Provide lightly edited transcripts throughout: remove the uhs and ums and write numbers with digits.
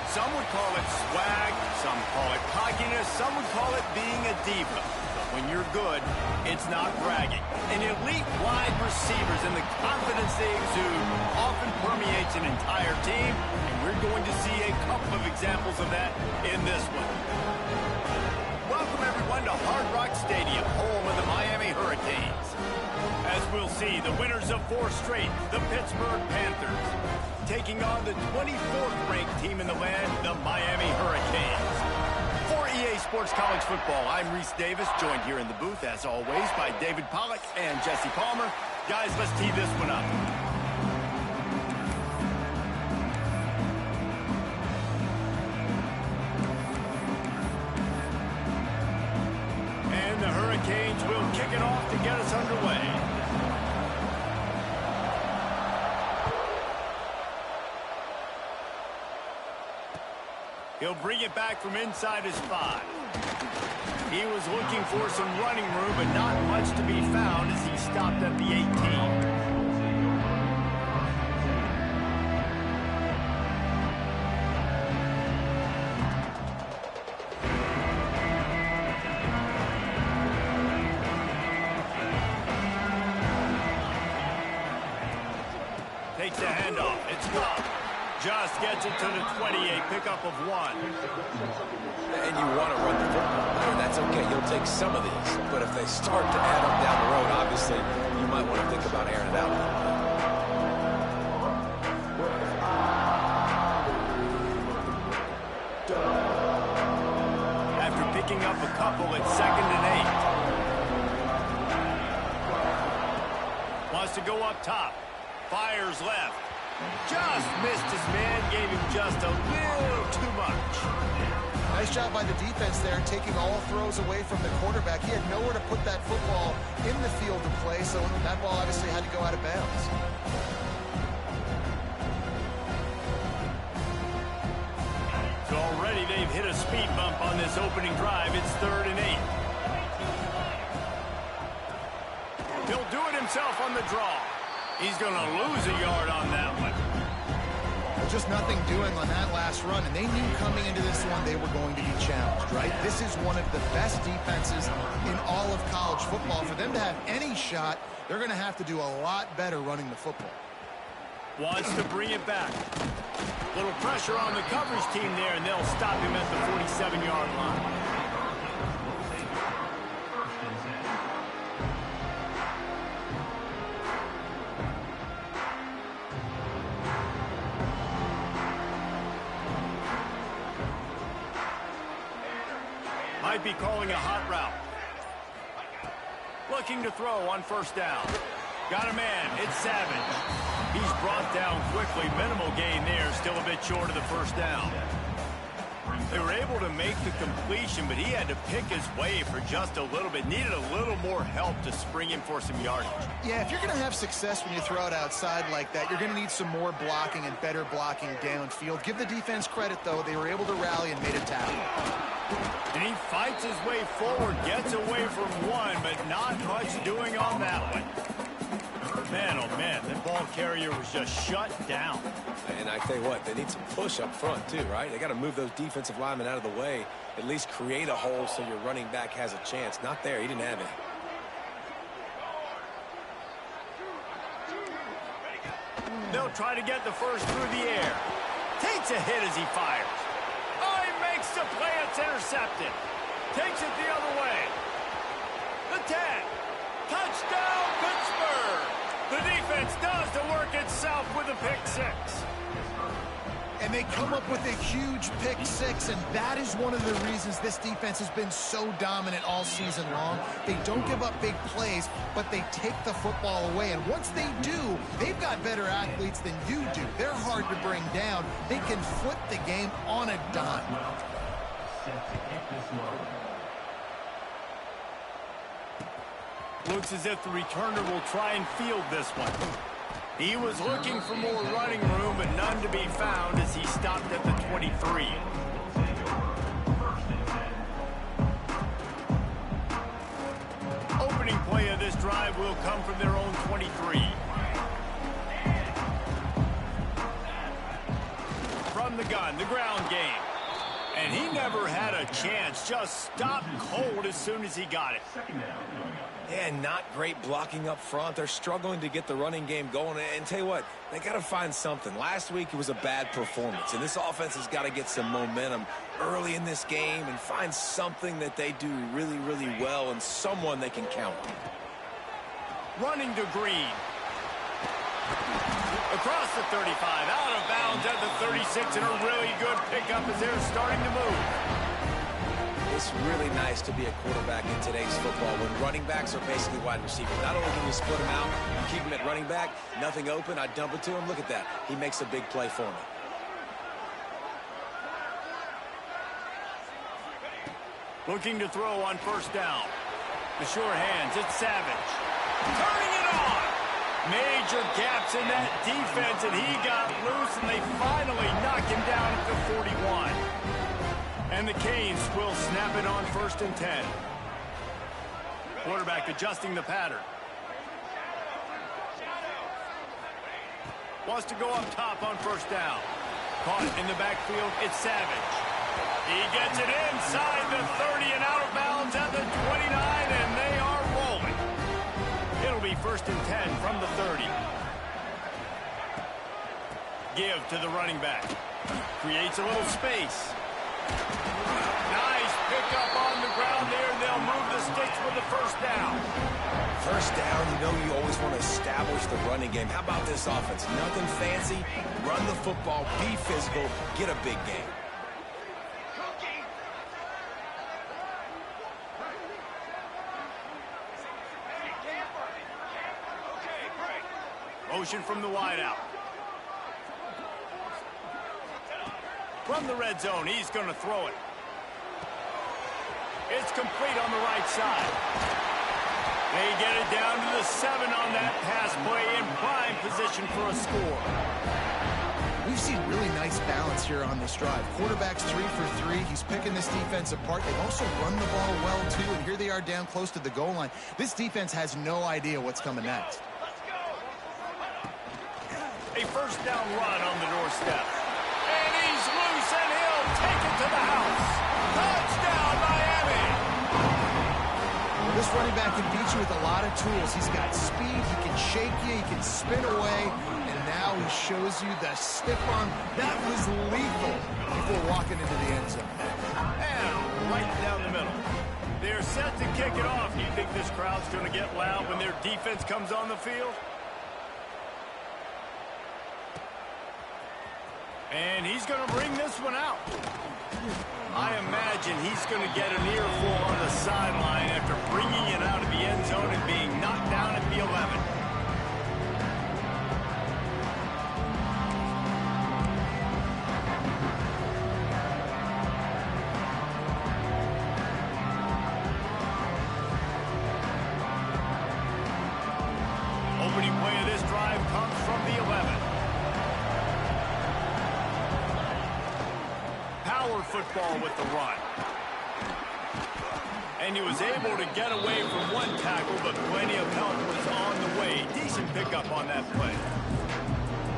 Some would call it swag, some call it cockiness, some would call it being a diva. But when you're good, it's not bragging. And elite wide receivers and the confidence they exude often permeates an entire team, and we're going to see a couple of examples of that in this one. Welcome, everyone, to Hard Rock Stadium, home of the Miami Hurricanes. As we'll see, the winners of 4 straight, the Pittsburgh Panthers, taking on the 24th-ranked team in the land, the Miami Hurricanes. For EA Sports College Football, I'm Reese Davis, joined here in the booth, as always, by David Pollack and Jesse Palmer. Guys, let's tee this one up. And the Hurricanes will kick it off to get us underway. He'll bring it back from inside his 5. He was looking for some running room, but not much to be found as he stopped at the 18. Takes the handoff. It's Cobb. Just gets it to the 28, pickup of 1. And you want to run the football, and that's okay. You'll take some of these. But if they start to add up down the road, obviously, you might want to think about airing it out. After picking up a couple, it's 2nd and 8. Wants to go up top. Fires left. Just missed his man, gave him just a little too much. Nice job by the defense there, taking all throws away from the quarterback. He had nowhere to put that football in the field to play, so that ball obviously had to go out of bounds. So already they've hit a speed bump on this opening drive. It's 3rd and 8. He'll do it himself on the draw. He's going to lose a yard on that one. Just nothing doing on that last run, and they knew coming into this one they were going to be challenged, right? This is one of the best defenses in all of college football. For them to have any shot, they're going to have to do a lot better running the football. Wants to bring it back. Little pressure on the coverage team there, and they'll stop him at the 47-yard line. Might be calling a hot route. Looking to throw on 1st down. Got a man. It's Savage. He's brought down quickly. Minimal gain there. Still a bit short of the 1st down. They were able to make the completion, but he had to pick his way for just a little bit. Needed a little more help to spring him for some yardage. Yeah, if you're going to have success when you throw it outside like that, you're going to need some more blocking and better blocking downfield. Give the defense credit, though. They were able to rally and made a tackle. And he fights his way forward, gets away from 1, but not much doing on that one. Man, oh man, that ball carrier was just shut down. And I tell you what, they need some push up front too, right? They got to move those defensive linemen out of the way, at least create a hole so your running back has a chance. Not there, he didn't have any. They'll try to get the first through the air. Takes a hit as he fires. Oh, he makes the play, it's intercepted. Takes it the other way. The 10. Touchdown, Pittsburgh! The defense does the work itself with a pick 6. And they come up with a huge pick 6, and that is one of the reasons this defense has been so dominant all season long. They don't give up big plays, but they take the football away. And once they do, they've got better athletes than you do. They're hard to bring down. They can flip the game on a dime. Looks as if the returner will try and field this one. He was looking for more running room, but none to be found as he stopped at the 23. Opening play of this drive will come from their own 23. From the gun, the ground game. And he never had a chance. Just stopped cold as soon as he got it. Yeah, not great blocking up front. They're struggling to get the running game going. And tell you what, they got to find something. Last week it was a bad performance, and this offense has got to get some momentum early in this game and find something that they do really, really well and someone they can count on. Running to Green. Across the 35, out of bounds at the 36, and a really good pickup as they're starting to move. It's really nice to be a quarterback in today's football when running backs are basically wide receivers. Not only can you split them out, you keep them at running back, nothing open, I dump it to him. Look at that. He makes a big play for me. Looking to throw on first down. The sure hands, it's Savage. Turning it on. Major gaps in that defense, and he got loose, and they finally knock him down at the 41. And the Canes will snap it on 1st and 10. Quarterback adjusting the pattern. Wants to go up top on first down. Caught in the backfield, it's Savage. He gets it inside the 30 and out of bounds at the 29, and they are rolling. It'll be 1st and 10 from the 30. Give to the running back. Creates a little space. Nice pickup on the ground there, and they'll move the sticks with the first down. First down, you know you always want to establish the running game. How about this offense? Nothing fancy. Run the football, be physical, get a big game. Motion from the wideout. From the red zone, he's going to throw it. It's complete on the right side. They get it down to the 7 on that pass play in prime position for a score. We've seen really nice balance here on this drive. Quarterback's 3 for 3. He's picking this defense apart. They've also run the ball well, too, and here they are down close to the goal line. This defense has no idea what's coming next. A first down run on the doorstep. And he's loose, and he'll take it to the house. Touchdown, Miami! Well, this running back can beat you with a lot of tools. He's got speed, he can shake you, he can spin away, and now he shows you the stiff arm. That was lethal before walking into the end zone. And right down the middle. They're set to kick it off. Do you think this crowd's going to get loud when their defense comes on the field? And he's going to bring this one out. I imagine he's going to get an earful on the sideline after bringing it out of the end zone and being knocked down at the 11. Opening play of this drive comes from the 11. Football with the run. And he was able to get away from one tackle, but plenty of help was on the way. Decent pickup on that play.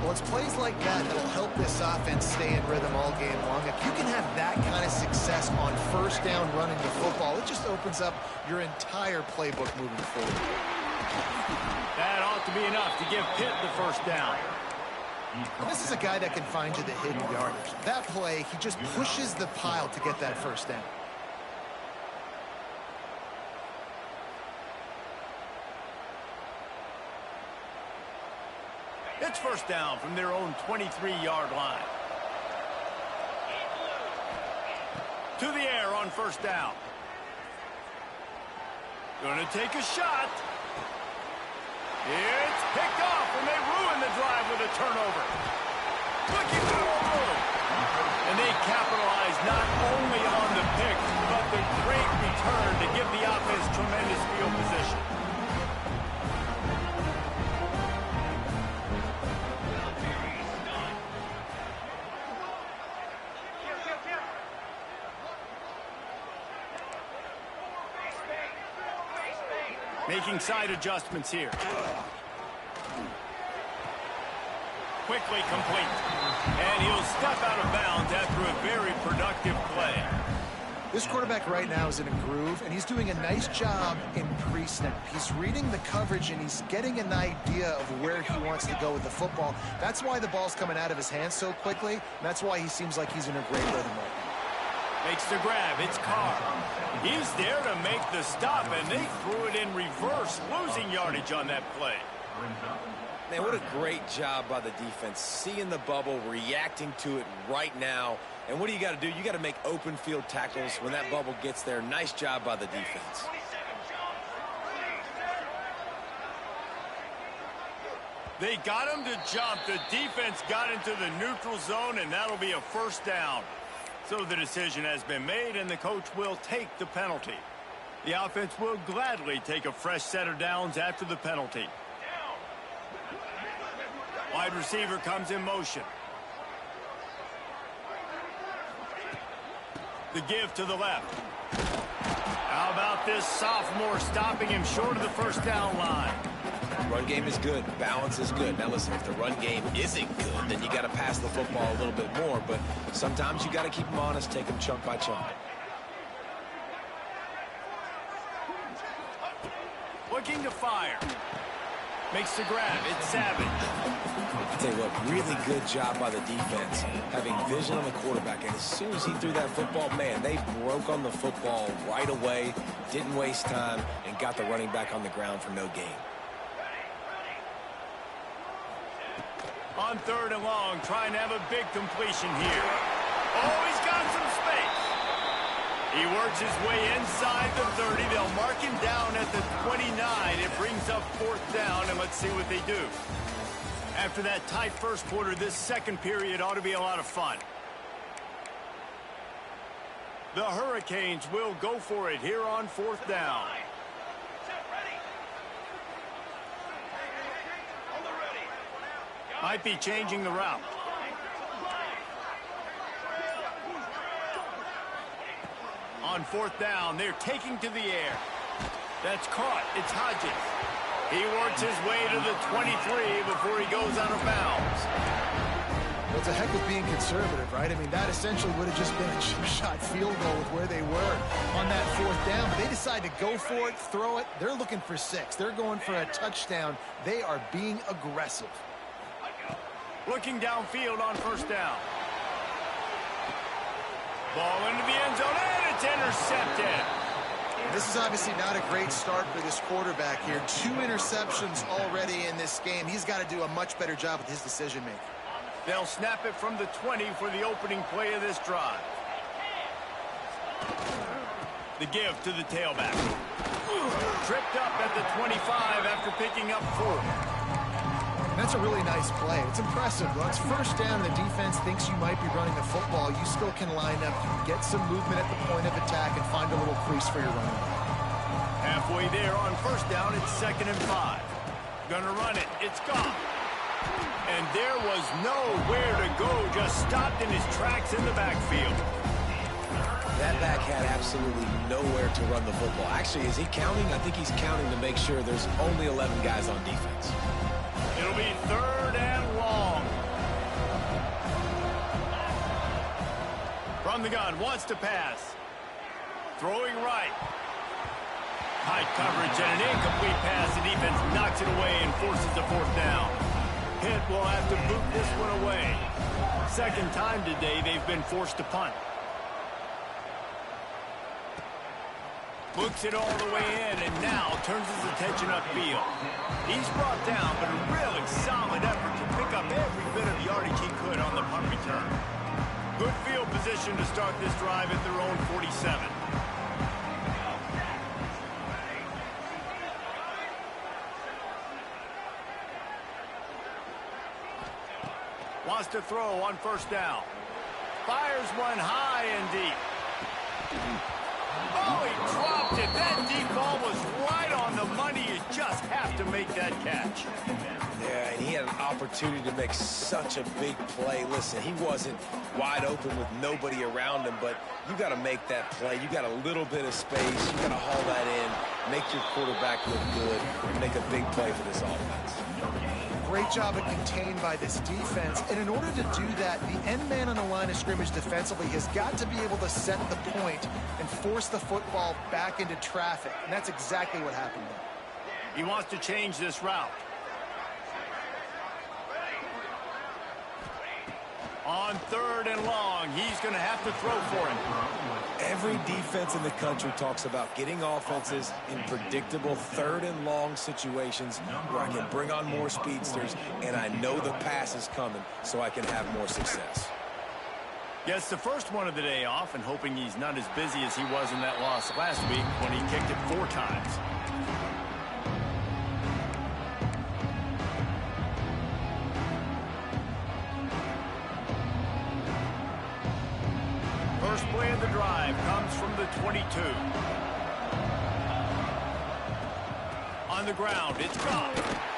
Well, it's plays like that that'll help this offense stay in rhythm all game long. If you can have that kind of success on first down running the football, it just opens up your entire playbook moving forward. That ought to be enough to give Pitt the first down. Well, this is a guy that can find you the hidden yardage. That play, he just pushes the pile to get that first down. It's first down from their own 23-yard line. To the air on first down. Gonna take a shot. It's picked off, and they ruin the drive with a turnover. Looking for a room. And they capitalize not only on the pick, but the great return to give the offense tremendous field position. Making side adjustments here. Quickly complete. And he'll step out of bounds after a very productive play. This quarterback right now is in a groove, and he's doing a nice job in pre-snap. He's reading the coverage, and he's getting an idea of where he wants to go with the football. That's why the ball's coming out of his hands so quickly, and that's why he seems like he's in a great rhythm right now. Makes the grab. It's Carr. He's there to make the stop, and they threw it in reverse, losing yardage on that play. Man, what a great job by the defense. Seeing the bubble, reacting to it right now. And what do you got to do? You got to make open field tackles when that bubble gets there. Nice job by the defense. They got him to jump. The defense got into the neutral zone, and that'll be a first down. So the decision has been made, and the coach will take the penalty. The offense will gladly take a fresh set of downs after the penalty. Wide receiver comes in motion. The give to the left. How about this sophomore stopping him short of the first down line? Run game is good. Balance is good. Now listen, if the run game isn't good, then you got to pass the football a little bit more. But sometimes you got to keep them honest, take them chunk by chunk. Looking to fire. Makes the grab. It's Savage. I tell you what, really good job by the defense, having vision on the quarterback. And as soon as he threw that football, man, they broke on the football right away, didn't waste time, and got the running back on the ground for no gain. On 3rd and long, trying to have a big completion here. Oh, he's got some space. He works his way inside the 30. They'll mark him down at the 29. It brings up 4th down, and let's see what they do. After that tight first quarter, this second period ought to be a lot of fun. The Hurricanes will go for it here on 4th down. Might be changing the route. On 4th down, they're taking to the air. That's caught. It's Hodges. He works his way to the 23 before he goes out of bounds. Well, it's a heck of being conservative, right? I mean, that essentially would have just been a chip shot field goal with where they were on that 4th down. But they decide to go for it, throw it. They're looking for 6. They're going for a touchdown. They are being aggressive. Looking downfield on 1st down. Ball into the end zone, and it's intercepted. This is obviously not a great start for this quarterback here. 2 interceptions already in this game. He's got to do a much better job with his decision-making. They'll snap it from the 20 for the opening play of this drive. The give to the tailback. Tripped up at the 25 after picking up 4. That's a really nice play. It's impressive. Well, it's 1st down. The defense thinks you might be running the football. You still can line up, get some movement at the point of attack, and find a little crease for your running back. Halfway there on 1st down, it's 2nd and 5. Gonna run it. It's gone. And there was nowhere to go. Just stopped in his tracks in the backfield. That back had absolutely nowhere to run the football. Actually, is he counting? I think he's counting to make sure there's only 11 guys on defense. It'll be 3rd and long. From the gun, wants to pass. Throwing right. Tight coverage and an incomplete pass. The defense knocks it away and forces the 4th down. Pitt will have to boot this one away. 2nd time today they've been forced to punt. Books it all the way in, and now turns his attention upfield. He's brought down, but a really solid effort to pick up every bit of yardage he could on the punt return. Good field position to start this drive at their own 47. Wants to throw on 1st down. Fires one high and deep. Oh, he dropped it. That deep ball was right on the money. You just have to make that catch. Yeah, and he had an opportunity to make such a big play. Listen, he wasn't wide open with nobody around him, but you got to make that play. You got a little bit of space. You got to haul that in, make your quarterback look good, and make a big play for this offense. great job of contained by this defense. And in order to do that, the end man on the line of scrimmage defensively has got to be able to set the point and force the football back into traffic. And that's exactly what happened there. He wants to change this route. On 3rd and long, he's going to have to throw for him. Every defense in the country talks about getting offenses in predictable 3rd and long situations where I can bring on more speedsters and I know the pass is coming so I can have more success. Gets the first one of the day off and hoping he's not as busy as he was in that loss last week when he kicked it 4 times. First play of the drive comes from the 22. On the ground, it's gone.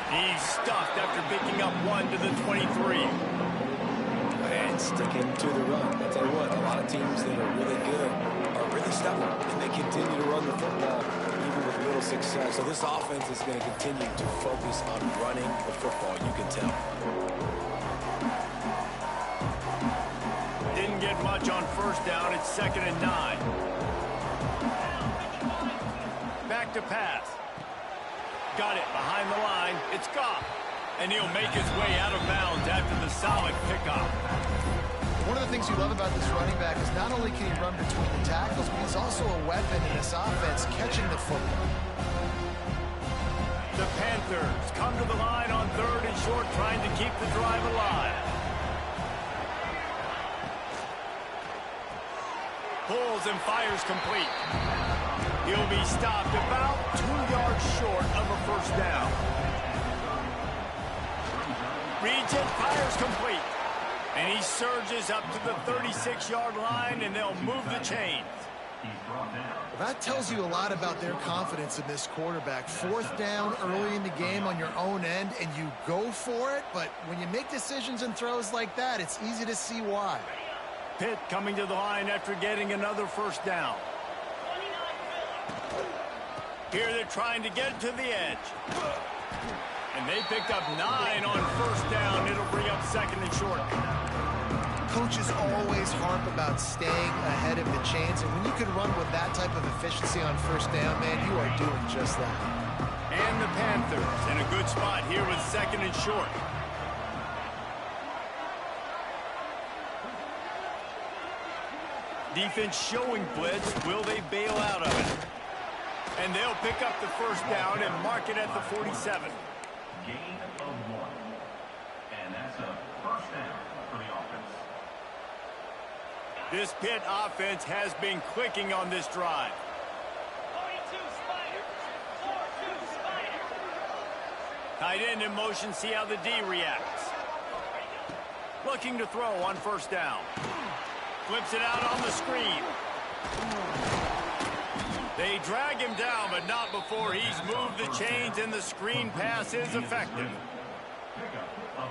He's stuffed after picking up 1 to the 23. And sticking to the run. I'll tell you what, a lot of teams that are really good are really stubborn, and they continue to run the football even with little success. So this offense is going to continue to focus on running the football, you can tell. Didn't get much on first down. It's 2nd and 9. Back to pass. Got it behind the line. It's Goff. And he'll make his way out of bounds after the solid pickup. One of the things you love about this running back is not only can he run between the tackles, but he's also a weapon in this offense catching the football. The Panthers come to the line on 3rd and short, trying to keep the drive alive. Pulls and fires complete. He'll be stopped about 2 yards short of a first down. Reads it, fires complete. And he surges up to the 36-yard line, and they'll move the chains. Well, that tells you a lot about their confidence in this quarterback. 4th down early in the game on your own end, and you go for it. But when you make decisions and throws like that, it's easy to see why. Pitt coming to the line after getting another first down. Here they're trying to get to the edge. And they picked up 9 on first down. It'll bring up 2nd and short. Coaches always harp about staying ahead of the chains, and when you can run with that type of efficiency on first down, man, you are doing just that. And the Panthers in a good spot here with 2nd and short. Defense showing blitz. Will they bail out of it? And they'll pick up the first down and mark it at the 47. Gain of 1. And that's a first down for the offense. This Pitt offense has been clicking on this drive. 42 Spiders. 4-2 Spiders. Tight end in motion, see how the D reacts. Looking to throw on first down. Flips it out on the screen. They drag him down, but not before he's moved the chains, and the screen pass is effective.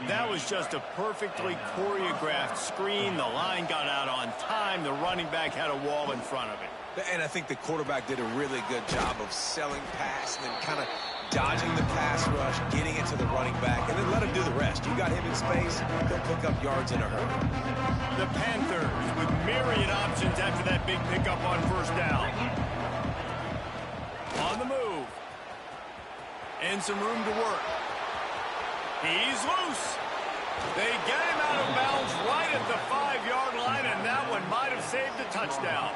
That was just a perfectly choreographed screen. The line got out on time. The running back had a wall in front of it. And I think the quarterback did a really good job of selling pass and then kind of dodging the pass rush, getting it to the running back, and then let him do the rest. You got him in space, he'll pick up yards in a hurry. The Panthers with myriad options after that big pickup on first down. On the move. And some room to work. He's loose. They get him out of bounds right at the 5-yard line, and that one might have saved a touchdown.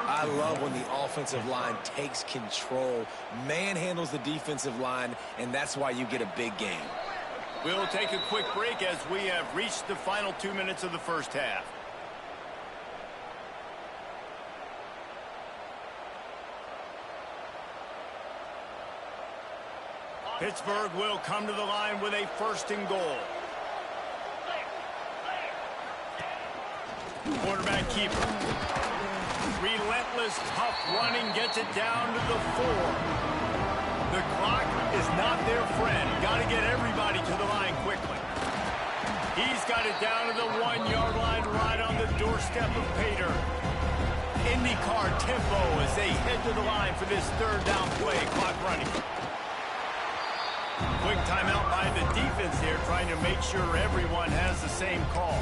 I love when the offensive line takes control, manhandles the defensive line, and that's why you get a big game. We'll take a quick break as we have reached the final 2 minutes of the first half. Pittsburgh will come to the line with a 1st and goal. Quarterback keeper. Relentless, tough running gets it down to the 4. The clock is not their friend. Got to get everybody to the line quickly. He's got it down to the 1-yard line right on the doorstep of Pater. IndyCar tempo as they head to the line for this 3rd down play. Clock running. Quick timeout by the defense here, trying to make sure everyone has the same call.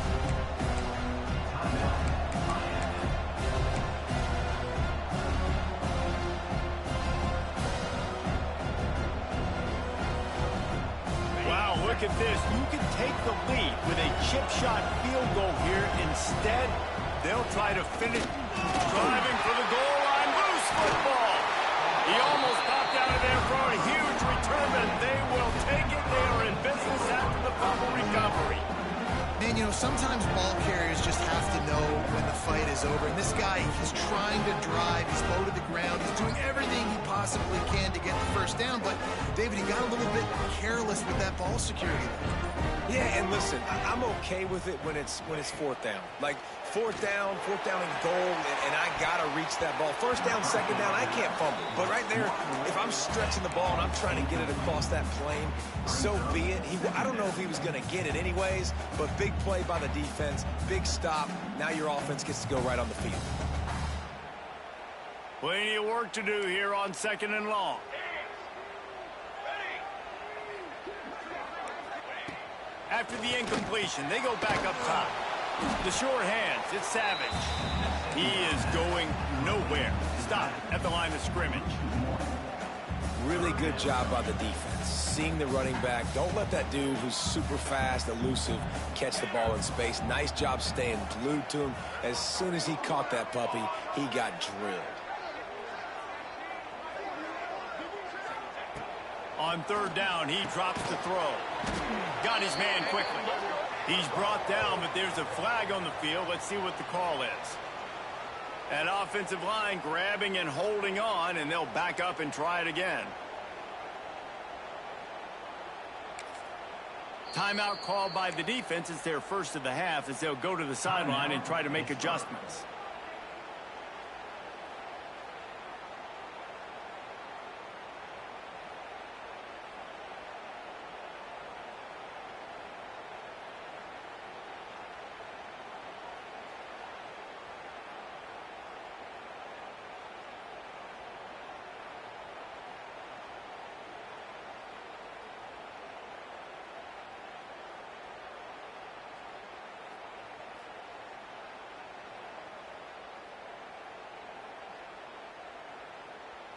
Wow, look at this. You can take the lead with a chip shot field goal here. Instead, they'll try to finish driving for the goal line. Loose football. He almost popped out of there for a huge return, and they will take it. They are in business after the fumble recovery. Man, you know, sometimes ball carriers just have to know when the fight is over. And this guy, he's trying to drive. He's low to the ground. He's doing everything he possibly can to get the first down. But, David, he got a little bit careless with that ball security. Yeah, and listen, I'm okay with it when it's fourth down. Like, fourth down and goal, and I got to reach that ball. First down, second down, I can't fumble. But right there, if I'm stretching the ball and I'm trying to get it across that plane, so be it. I don't know if he was going to get it anyways, but big play by the defense, big stop. Now your offense gets to go right on the field. Plenty of work to do here on 2nd and long. After the incompletion, they go back up top. The short hands, it's Savage. He is going nowhere. Stop at the line of scrimmage. Really good job by the defense. Seeing the running back. Don't let that dude who's super fast, elusive, catch the ball in space. Nice job staying glued to him. As soon as he caught that puppy, he got drilled. On 3rd down, he drops the throw. Got his man quickly. He's brought down, but there's a flag on the field. Let's see what the call is. That offensive line grabbing and holding on, and they'll back up and try it again. Timeout called by the defense. It's their first of the half as they'll go to the sideline and try to make adjustments.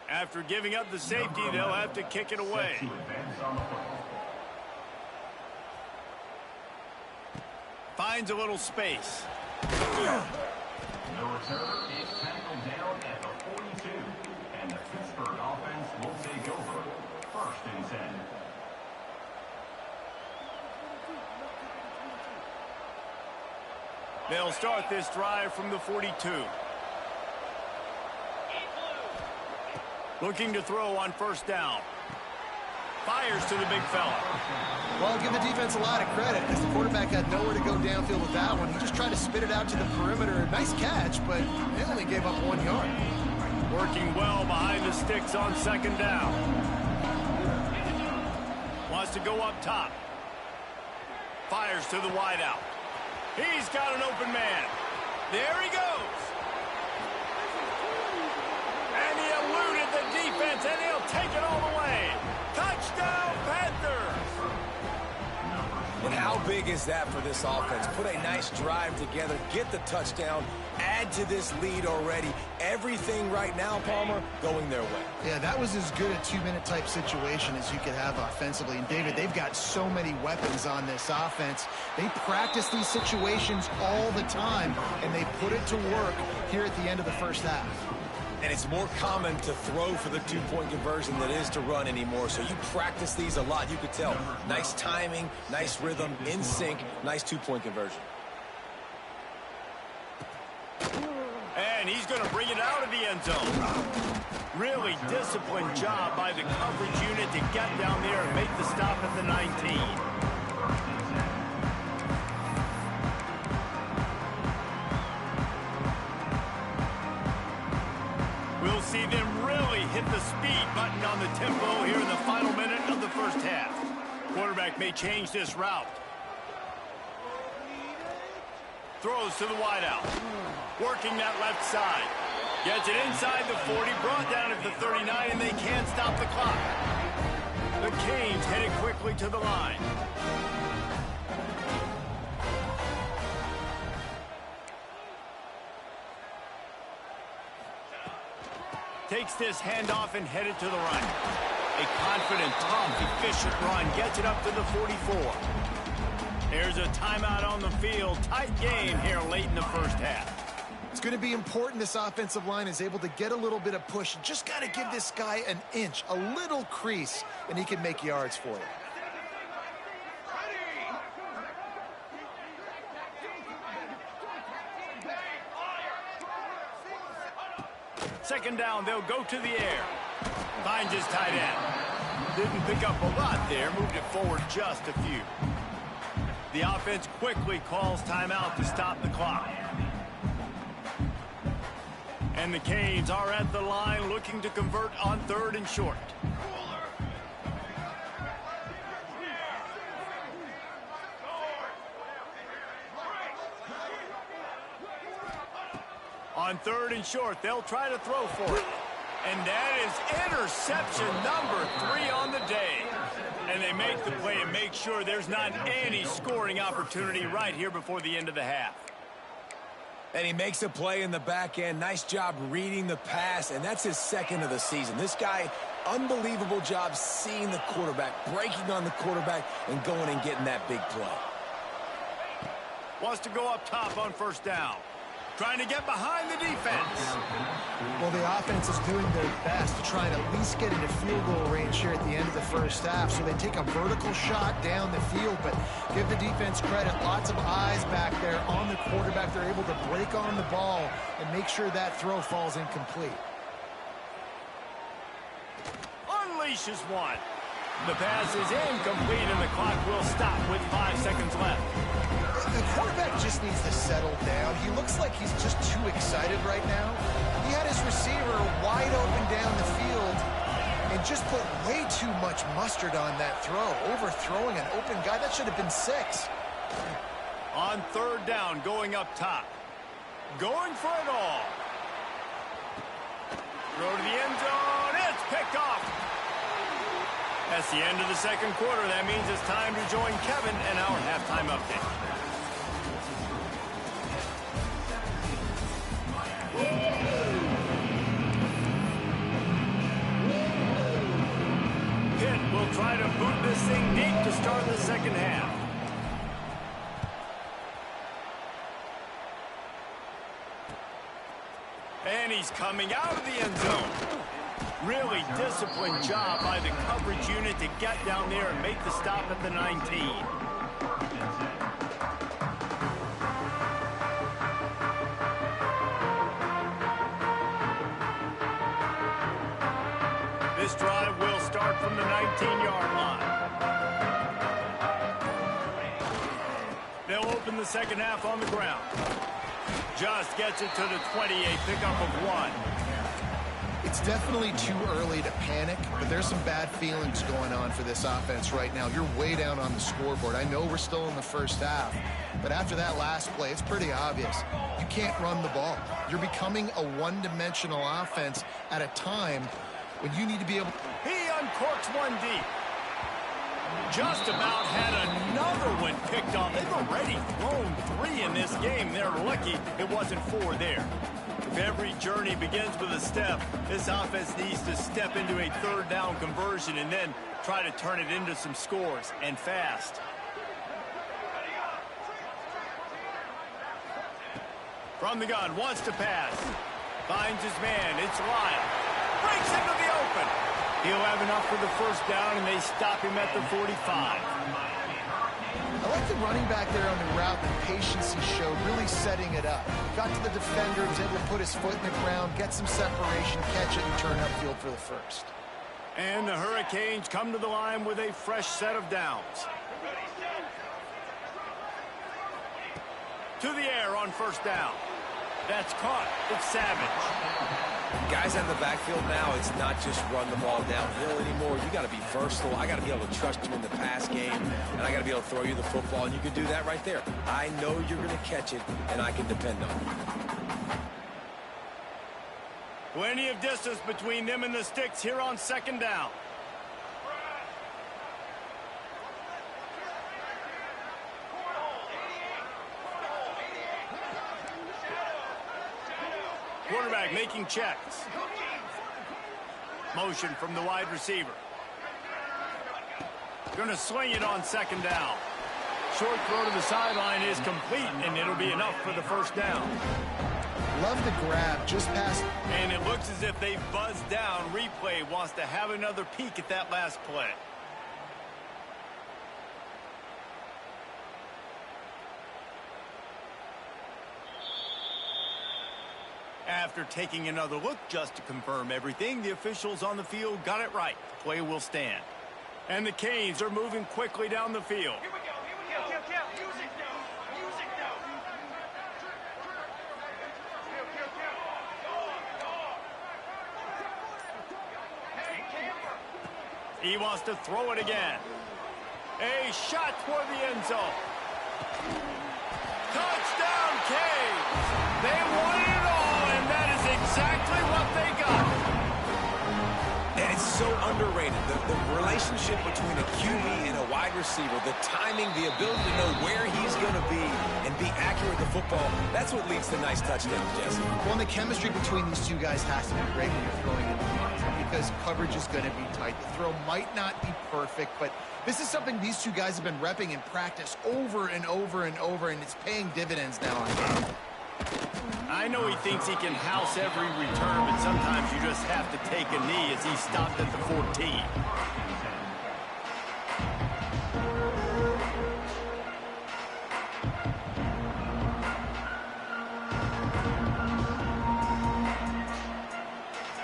After giving up the safety, they'll have to kick it away. Finds a little space. The returner is tackled down at the 42, and the Pittsburgh offense will take over 1st and 10. They'll start this drive from the 42. Looking to throw on 1st down. Fires to the big fella. Well, I'll give the defense a lot of credit because the quarterback had nowhere to go downfield with that one. He just tried to spit it out to the perimeter. Nice catch, but they only gave up 1 yard. Working well behind the sticks on 2nd down. Wants to go up top. Fires to the wideout. He's got an open man. There he goes. And he eluded the defense, and he'll take it all the way. Touchdown, Panthers! And how big is that for this offense? Put a nice drive together, get the touchdown, add to this lead already. Everything right now, Palmer, going their way. Yeah, that was as good a 2-minute type situation as you could have offensively. And, David, they've got so many weapons on this offense. They practice these situations all the time, and they put it to work here at the end of the first half. And it's more common to throw for the 2-point conversion than it is to run anymore. So you practice these a lot. You could tell. Nice timing, nice rhythm, in sync, nice 2-point conversion. And he's going to bring it out of the end zone. Really disciplined job by the coverage unit to get down there and make the stop at the 19. We'll see them really hit the speed button on the tempo here in the final minute of the first half. Quarterback may change this route. Throws to the wideout. Working that left side. Gets it inside the 40, brought down at the 39, and they can't stop the clock. The Canes headed quickly to the line. Takes this handoff and headed to the run. A confident, tough, efficient run gets it up to the 44. There's a timeout on the field. Tight game here late in the first half. It's going to be important this offensive line is able to get a little bit of push. Just got to give this guy an inch, a little crease, and he can make yards for you. Second down, they'll go to the air. Finds his tight end. Didn't pick up a lot there, moved it forward just a few. The offense quickly calls timeout to stop the clock. And the Canes are at the line looking to convert on 3rd and short. On 3rd and short, they'll try to throw for it. And that is interception number 3 on the day. And they make the play and make sure there's not any scoring opportunity right here before the end of the half. And he makes a play in the back end. Nice job reading the pass, and that's his 2nd of the season. This guy, unbelievable job seeing the quarterback, breaking on the quarterback, and going and getting that big play. Wants to go up top on 1st down. Trying to get behind the defense. Well, the offense is doing their best to try and at least get into field goal range here at the end of the first half. So they take a vertical shot down the field, but give the defense credit. Lots of eyes back there on the quarterback. They're able to break on the ball and make sure that throw falls incomplete. Unleashes one. The pass is incomplete, and the clock will stop with 5 seconds left. The quarterback just needs to settle down. He looks like he's just too excited right now. He had his receiver wide open down the field and just put way too much mustard on that throw, overthrowing an open guy. That should have been 6. On 3rd down, going up top. Going for it all. Throw to the end zone. It's picked off. That's the end of the 2nd quarter. That means it's time to join Kevin and our halftime update. Pitt will try to boot this thing deep to start the 2nd half. And he's coming out of the end zone. Really disciplined job by the coverage unit to get down there and make the stop at the 19. This drive will start from the 19-yard line. They'll open the 2nd half on the ground. Just gets it to the 28, pickup of 1. It's definitely too early to panic, but there's some bad feelings going on for this offense right now. You're way down on the scoreboard. I know we're still in the first half, but after that last play, it's pretty obvious. You can't run the ball. You're becoming a one-dimensional offense at a time when you need to be able to... He uncorks one deep. Just about had another one picked off. They've already thrown 3 in this game. They're lucky it wasn't 4 there. If every journey begins with a step, this offense needs to step into a 3rd down conversion and then try to turn it into some scores, and fast. From the gun, wants to pass. Finds his man. It's Lyle. Breaks into the open. He'll have enough for the 1st down, and they stop him at the 45. I like the running back there on the route, the patience he showed, really setting it up. Got to the defender, was able to put his foot in the ground, get some separation, catch it, and turn upfield for the 1st. And the Hurricanes come to the line with a fresh set of downs. To the air on 1st down. That's caught. It's Savage. Guys on the backfield now, it's not just run the ball downhill anymore. You got to be versatile. I got to be able to trust you in the pass game, and I got to be able to throw you the football, and you can do that right there. I know you're going to catch it, and I can depend on it. Plenty of distance between them and the sticks here on 2nd down. Quarterback making checks. Motion from the wide receiver. Going to sling it on second down. Short throw to the sideline is complete, and it'll be enough for the first down. Love the grab just past. And it looks as if they buzzed down. Replay wants to have another peek at that last play. After taking another look just to confirm everything, the officials on the field got it right. The play will stand. And the Canes are moving quickly down the field. Here we go. Music now. Music now. Hey, camper. He wants to throw it again. A shot toward the end zone. Touchdown, Canes! They wanted it all, and that is exactly what they got. And it's so underrated. The relationship between a QB and a wide receiver, the timing, the ability to know where he's going to be and be accurate with the football, that's what leads to nice touchdowns, Jesse. Well, and the chemistry between these two guys has to be great when you're throwing in the defense because coverage is going to be tight. The throw might not be perfect, but this is something these two guys have been repping in practice over and over and over, and it's paying dividends now on game. I know he thinks he can house every return, but sometimes you just have to take a knee as he stopped at the 14.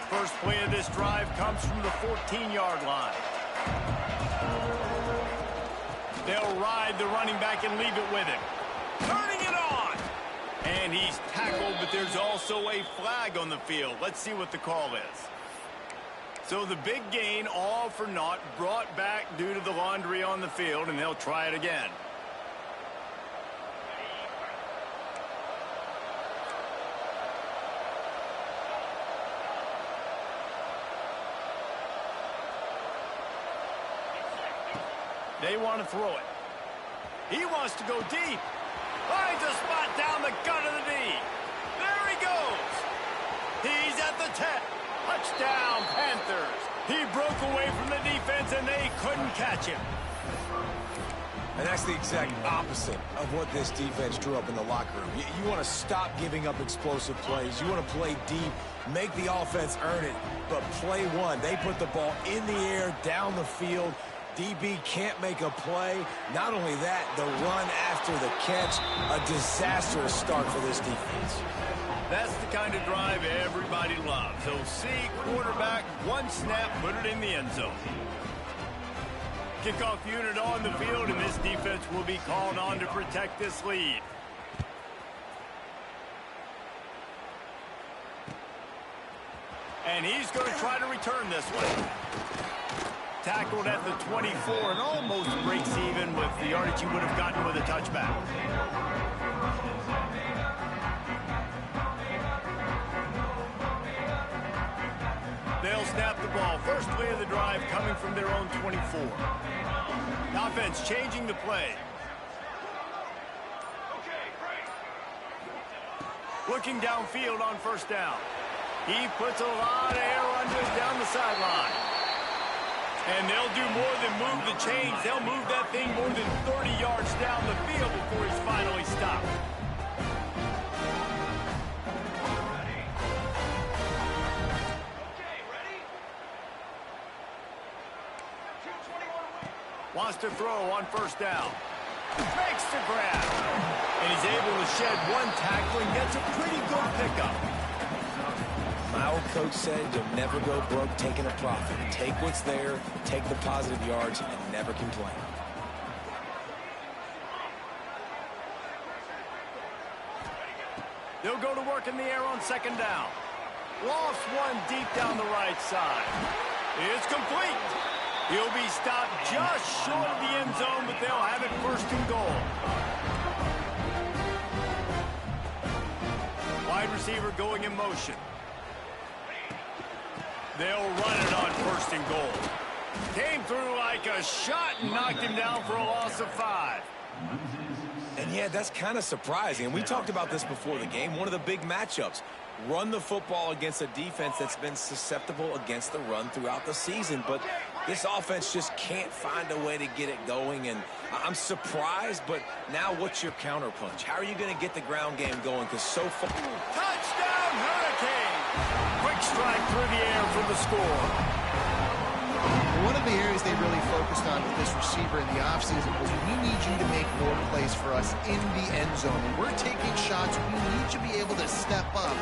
First play of this drive comes from the 14-yard line. They'll ride the running back and leave it with him. Turning it on! And he's tackled, but there's also a flag on the field. Let's see what the call is. So the big gain, all for naught, brought back due to the laundry on the field, and they'll try it again. They want to throw it. He wants to go deep. Finds a spot down the gut of the knee. There he goes. He's at the 10. Touchdown, Panthers. He broke away from the defense, and they couldn't catch him. And that's the exact opposite of what this defense drew up in the locker room. You want to stop giving up explosive plays. You want to play deep, make the offense earn it. But play one, they put the ball in the air, down the field. DB can't make a play. Not only that, the run after the catch, a disastrous start for this defense. That's the kind of drive everybody loves. So see, quarterback, one snap, put it in the end zone. Kickoff unit on the field, and this defense will be called on to protect this lead. And he's going to try to return this one. Tackled at the 24 and almost breaks even with the yardage he would have gotten with a touchback. They'll snap the ball. First play of the drive coming from their own 24. The offense changing the play. Looking downfield on first down. He puts a lot of air under it down the sideline. And they'll do more than move the chains. They'll move that thing more than 30 yards down the field before he's finally stopped. Wants to throw on first down. Makes the grab. And he's able to shed one tackle and gets a pretty good pickup. My old coach said you'll never go broke taking a profit. Take what's there, take the positive yards, and never complain. They'll go to work in the air on second down. Lost one deep down the right side. It's complete. He'll be stopped just short of the end zone, but they'll have it first and goal. Wide receiver going in motion. They'll run it on first and goal. Came through like a shot and knocked him down for a loss of 5. And yeah, that's kind of surprising. And we talked about this before the game. One of the big matchups. run the football against a defense that's been susceptible against the run throughout the season. But this offense just can't find a way to get it going, and I'm surprised, but now what's your counterpunch? How are you going to get the ground game going? Because so far... Touchdown, Hurricane! Quick strike through the air for the score. One of the areas they really focused on with this receiver in the offseason was we need you to make more plays for us in the end zone. When we're taking shots, we need you to be able to step up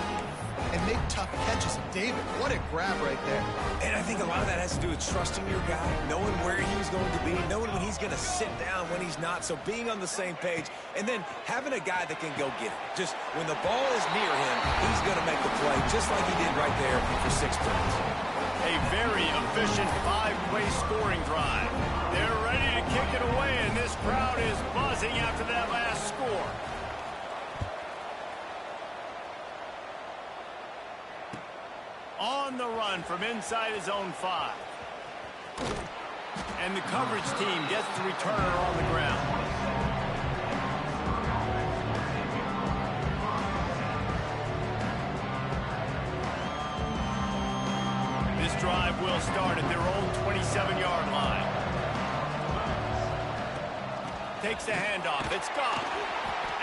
and make tough catches. David, what a grab right there. And I think a lot of that has to do with trusting your guy, knowing where he's going to be, knowing when he's going to sit down, when he's not. So being on the same page, and then having a guy that can go get it. Just when the ball is near him, he's going to make the play, just like he did right there for 6 points. A very efficient 5-play scoring drive. They're ready to kick it away, and this crowd is buzzing after that last score. On the run from inside his own 5. And the coverage team gets the returner on the ground. This drive will start at their own 27-yard line. Takes the handoff. It's gone.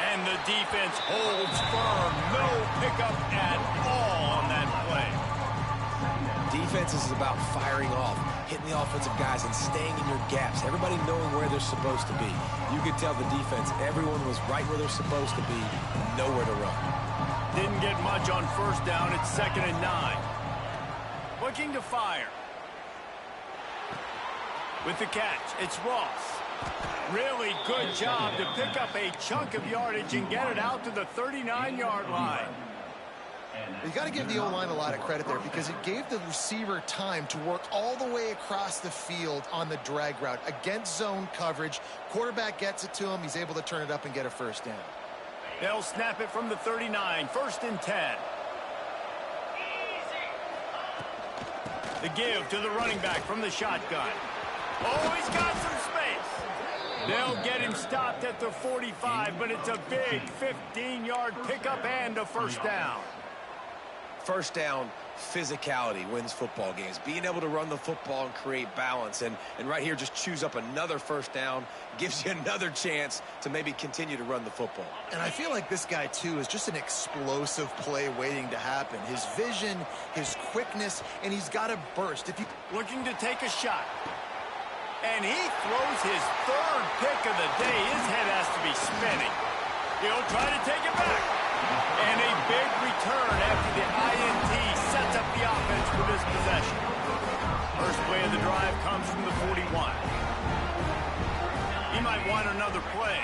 And the defense holds firm. No pickup at all on that play. Defense is about firing off, hitting the offensive guys, and staying in your gaps. Everybody knowing where they're supposed to be. You could tell the defense, everyone was right where they're supposed to be, nowhere to run. Didn't get much on first down. It's 2nd and 9. Looking to fire. With the catch, it's Ross. Really good job to pick up a chunk of yardage and get it out to the 39-yard line. You got to give the O-line a lot of credit there because it gave the receiver time to work all the way across the field on the drag route against zone coverage. Quarterback gets it to him. He's able to turn it up and get a first down. They'll snap it from the 39, 1st and 10. The give to the running back from the shotgun. Oh, he's got some space. They'll get him stopped at the 45, but it's a big 15-yard pickup and a first down. First down, physicality wins football games. Being able to run the football and create balance. And right here, just choose up another first down, gives you another chance to maybe continue to run the football. And I feel like this guy, too, is just an explosive play waiting to happen. His vision, his quickness, and he's got a burst. Looking to take a shot. And he throws his 3rd pick of the day. His head has to be spinning. He'll try to take it back. And a big return after the INT sets up the offense for this possession. First play of the drive comes from the 41. He might want another play.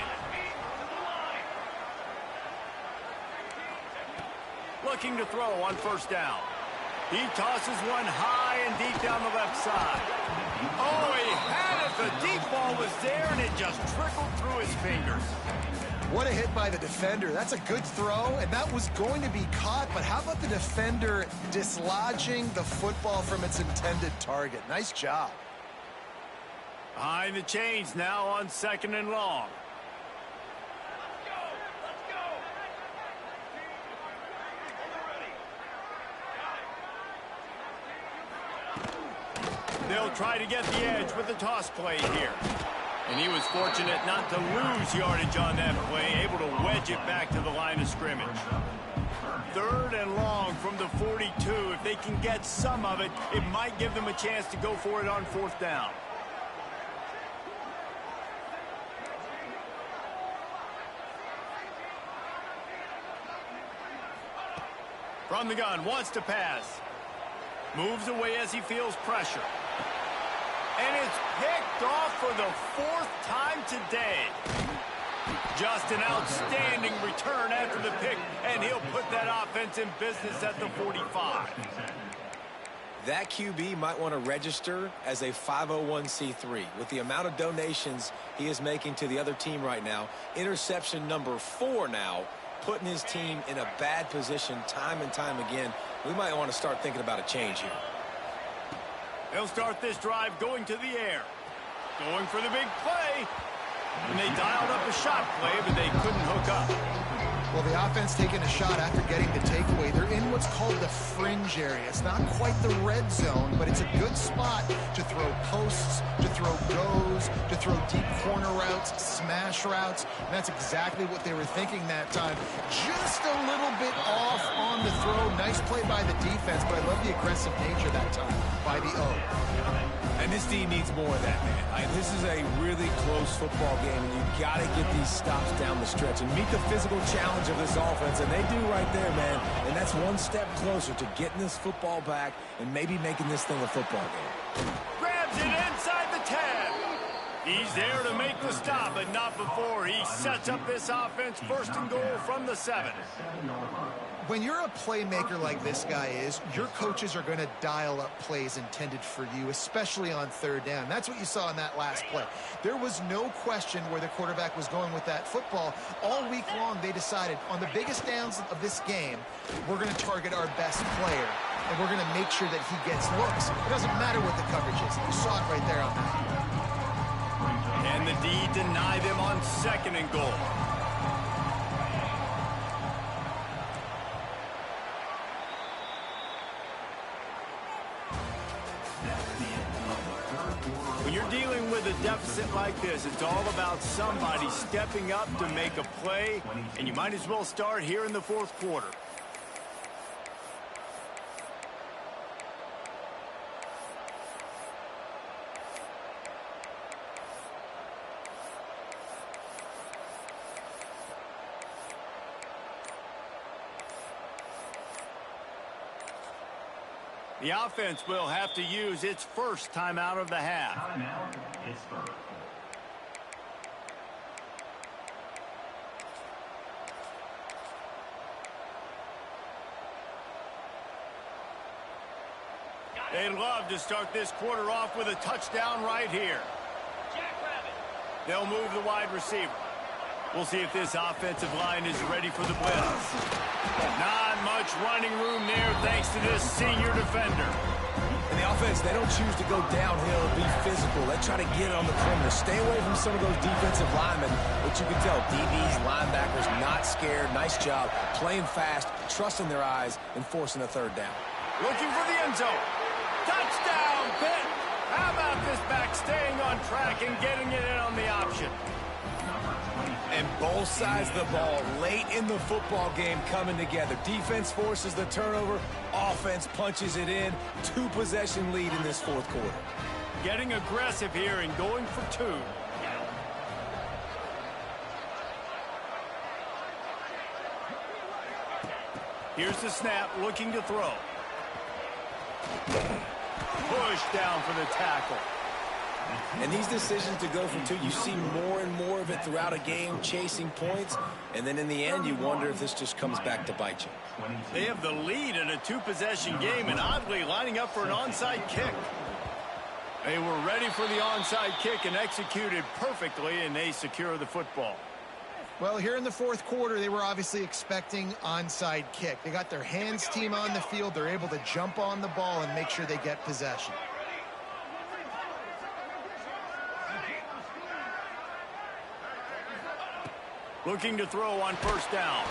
Looking to throw on first down. He tosses one high and deep down the left side. Oh, he had it. The deep ball was there, and it just trickled through his fingers. What a hit by the defender. That's a good throw, and that was going to be caught, but how about the defender dislodging the football from its intended target? Nice job. Behind the chains now on 2nd and long. They'll try to get the edge with the toss play here. And he was fortunate not to lose yardage on that play, able to wedge it back to the line of scrimmage. 3rd and long from the 42. If they can get some of it, it might give them a chance to go for it on 4th down. From the gun, wants to pass. Moves away as he feels pressure. And it's picked off for the 4th time today. Just an outstanding return after the pick, and he'll put that offense in business at the 45. That QB might want to register as a 501c3. With the amount of donations he is making to the other team right now, interception number 4 now, putting his team in a bad position time and time again. We might want to start thinking about a change here. They'll start this drive going to the air. Going for the big play. And they dialed up a shot play, but they couldn't hook up. Well, the offense taking a shot after getting the takeaway. They're in what's area. It's not quite the red zone, but it's a good spot to throw posts, to throw goes, to throw deep corner routes, smash routes. And that's exactly what they were thinking that time. Just a little bit off on the throw. Nice play by the defense, but I love the aggressive nature that time by the O. And this D needs more of that, man. This is a really close football game, and you've got to get these stops down the stretch and meet the physical challenge of this offense, and they do right there, man. And that's one step closer to getting this football back and maybe making this thing a football game. Grabs it inside the 10. He's there to make the stop, but not before he sets up this offense first and goal from the 7. When you're a playmaker like this guy is, your coaches are going to dial up plays intended for you, especially on third down. That's what you saw in that last play. There was no question where the quarterback was going with that football. All week long, they decided on the biggest downs of this game, we're going to target our best player, and we're going to make sure that he gets looks. It doesn't matter what the coverage is. You saw it right there on that. And the D denied them on 2nd and goal. When you're dealing with a deficit like this, it's all about somebody stepping up to make a play, and you might as well start here in the 4th quarter. The offense will have to use its first timeout of the half. Timeout, Pittsburgh. They'd love to start this quarter off with a touchdown right here. They'll move the wide receiver. We'll see if this offensive line is ready for the blitz. Not much running room there thanks to this senior defender. And the offense, they don't choose to go downhill and be physical. They try to get it on the perimeter. Stay away from some of those defensive linemen, but you can tell DBs, linebackers, not scared. Nice job playing fast, trusting their eyes, and forcing a third down. Looking for the end zone. Touchdown, Pitt. How about this back staying on track and getting it in on the option? And both sides of the ball late in the football game coming together. Defense forces the turnover. Offense punches it in. 2-possession lead in this 4th quarter. Getting aggressive here and going for 2. Here's the snap, looking to throw. Push down for the tackle. And these decisions to go for 2, you see more and more of it throughout a game, chasing points. And then in the end, you wonder if this just comes back to bite you. They have the lead in a 2-possession game and oddly lining up for an onside kick. They were ready for the onside kick and executed perfectly, and they secure the football. Well, here in the 4th quarter, they were obviously expecting onside kick. They got their hands team on the field. They're able to jump on the ball and make sure they get possession. Looking to throw on 1st down.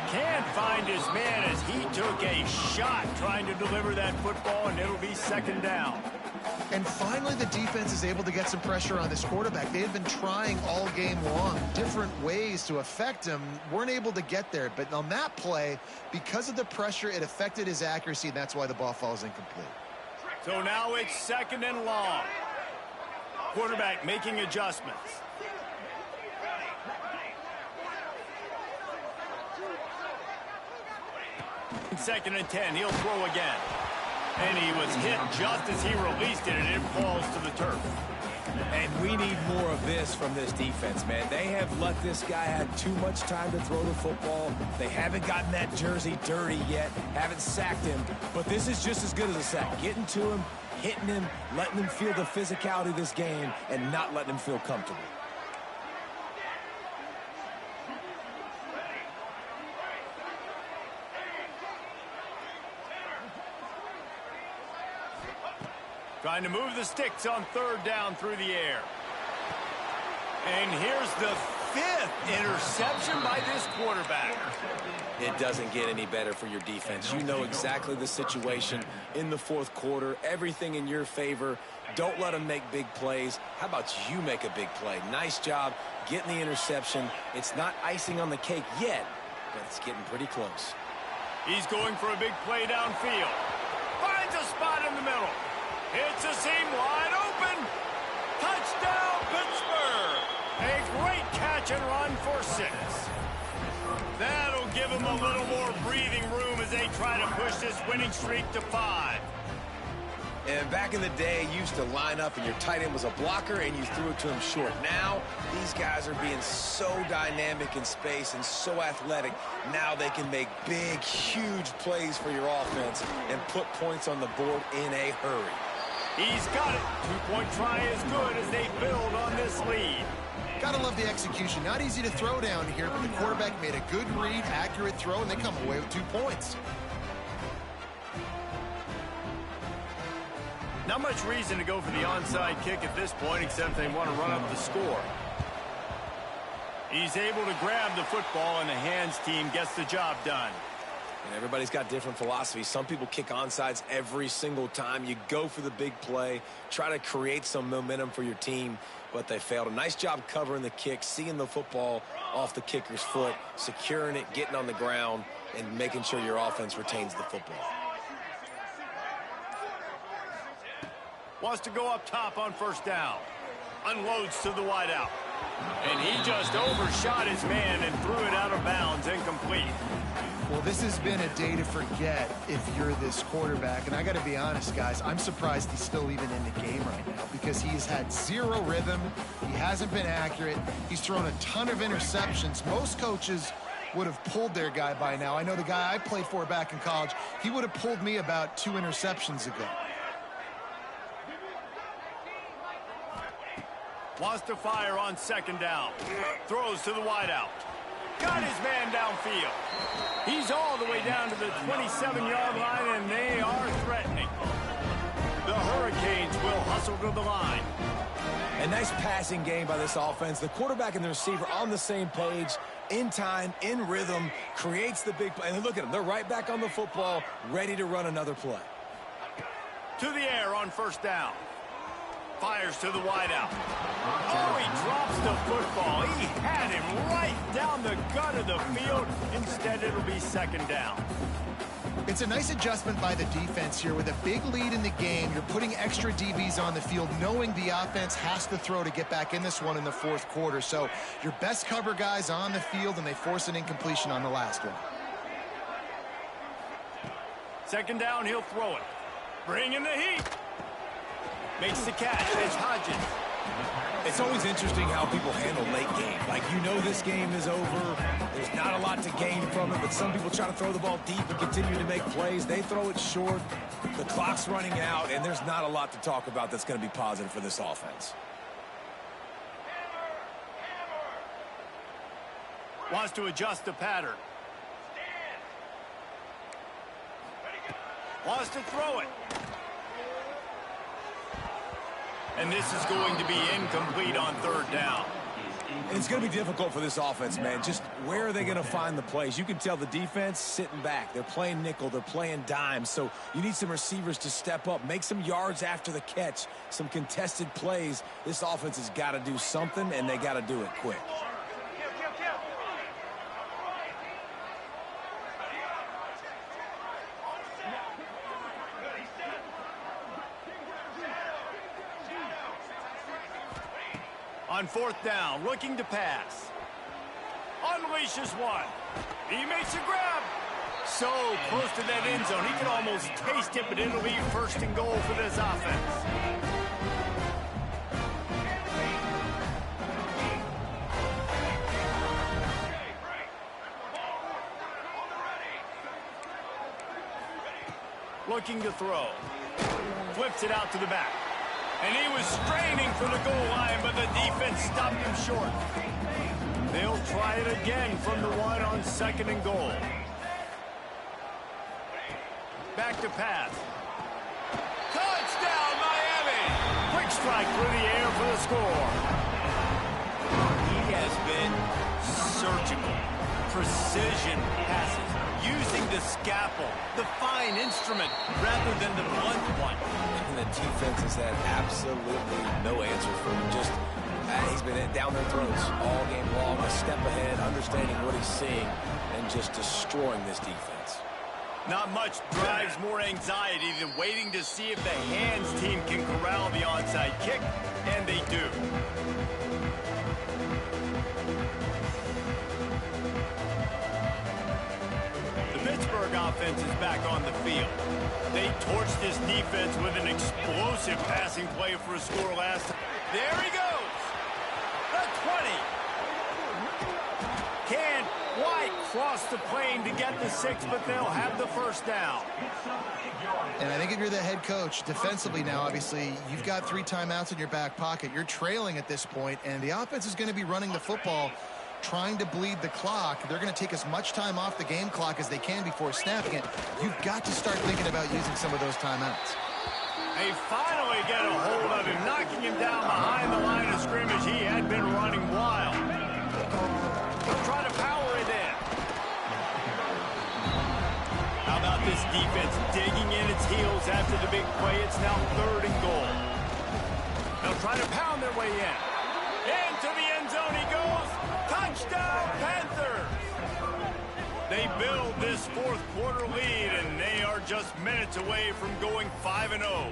Can't find his man as he took a shot trying to deliver that football, and it'll be 2nd down. And finally, the defense is able to get some pressure on this quarterback. They had been trying all game long, different ways to affect him, weren't able to get there. But on that play, because of the pressure, it affected his accuracy, and that's why the ball falls incomplete. So now it's 2nd and long. Quarterback making adjustments. 2nd and 10, he'll throw again. And he was hit just as he released it, and it falls to the turf. And we need more of this from this defense, man. They have let this guy have too much time to throw the football. They haven't gotten that jersey dirty yet, haven't sacked him. But this is just as good as a sack. Getting to him, hitting him, letting him feel the physicality of this game, and not letting him feel comfortable. Trying to move the sticks on 3rd down through the air. And here's the 5th interception by this quarterback. It doesn't get any better for your defense. You know exactly the situation in the fourth quarter. Everything in your favor. Don't let them make big plays. How about you make a big play? Nice job getting the interception. It's not icing on the cake yet, but it's getting pretty close. He's going for a big play downfield. Finds a spot in the middle. Hits a seam wide open. Touchdown, Pittsburgh. A great catch and run for 6. That'll give him a little more breathing room as they try to push this winning streak to 5. And back in the day, you used to line up and your tight end was a blocker and you threw it to him short. Now, these guys are being so dynamic in space and so athletic. Now they can make big, huge plays for your offense and put points on the board in a hurry. He's got it. 2-point try is good as they build on this lead. Gotta love the execution. Not easy to throw down here, but the quarterback made a good read, accurate throw, and they come away with 2 points. Not much reason to go for the onside kick at this point, except they want to run up the score. He's able to grab the football, and the hands team gets the job done. And everybody's got different philosophies. Some people kick onside every single time. You go for the big play, try to create some momentum for your team, but they failed. A nice job covering the kick, seeing the football off the kicker's foot, securing it, getting on the ground, and making sure your offense retains the football. Wants to go up top on 1st down. Unloads to the wideout. And he just overshot his man and threw it out of bounds, incomplete. Well, this has been a day to forget if you're this quarterback. And I got to be honest, guys, I'm surprised he's still even in the game right now because he's had 0 rhythm. He hasn't been accurate. He's thrown a ton of interceptions. Most coaches would have pulled their guy by now. I know the guy I played for back in college, he would have pulled me about 2 interceptions ago. Wants to fire on 2nd down. Throws to the wideout. Got his man downfield. He's all the way down to the 27-yard line, and they are threatening. The Hurricanes will hustle to the line. A nice passing game by this offense. The quarterback and the receiver on the same page, in time, in rhythm, creates the big play. And look at them. They're right back on the football, ready to run another play. To the air on 1st down. Fires to the wideout. Oh, he drops the football. He had him right down the gut of the field. Instead, it'll be 2nd down. It's a nice adjustment by the defense here. With a big lead in the game, you're putting extra DBs on the field, knowing the offense has to throw to get back in this one in the 4th quarter. So your best cover guys on the field, and they force an incompletion on the last one. 2nd down, he'll throw it. Bring in the heat. Makes the catch. It's Hodges. It's always interesting how people handle late game. Like, you know this game is over. There's not a lot to gain from it, but some people try to throw the ball deep and continue to make plays. They throw it short. The clock's running out, and there's not a lot to talk about that's going to be positive for this offense. Wants to adjust the pattern. Wants to throw it. And this is going to be incomplete on 3rd down. And it's going to be difficult for this offense, man. Just where are they going to find the plays? You can tell the defense sitting back. They're playing nickel. They're playing dime. So you need some receivers to step up, make some yards after the catch, some contested plays. This offense has got to do something, and they got to do it quick. On 4th down, looking to pass. Unleashes one. He makes a grab. So close to that end zone, he can almost taste it, but it'll be 1st and goal for this offense. Looking to throw. Flips it out to the back. And he was straining for the goal line, but the defense stopped him short. They'll try it again from the 1 on 2nd and goal. Back to pass. Touchdown, Miami! Quick strike through the air for the score. He has has been surgical. Precision passes, using the scalpel, the fine instrument, rather than the blunt one. And the defense has had absolutely no answer for him. Just, he's been down their throats all game long, a step ahead, understanding what he's seeing, and just destroying this defense. Not much drives more anxiety than waiting to see if the hands team can corral the onside kick, and they do. The Pittsburgh offense is back on the field. They torched this defense with an explosive passing play for a score last time. There he goes! The 20! Can White cross the plane to get the 6, but they'll have the first down. And I think if you're the head coach, defensively now, obviously, you've got 3 timeouts in your back pocket. You're trailing at this point, and the offense is going to be running the football, trying to bleed the clock. They're going to take as much time off the game clock as they can before snapping it. You've got to start thinking about using some of those timeouts. They finally get a hold of him, knocking him down behind the line of scrimmage. He had been running wild. He'll try to power it in. How about this defense digging in its heels after the big play? It's now 3rd and goal. They'll try to pound their way in. Into the end zone he goes. Touchdown, Panthers! They build this 4th quarter lead, and they are just minutes away from going 5-0.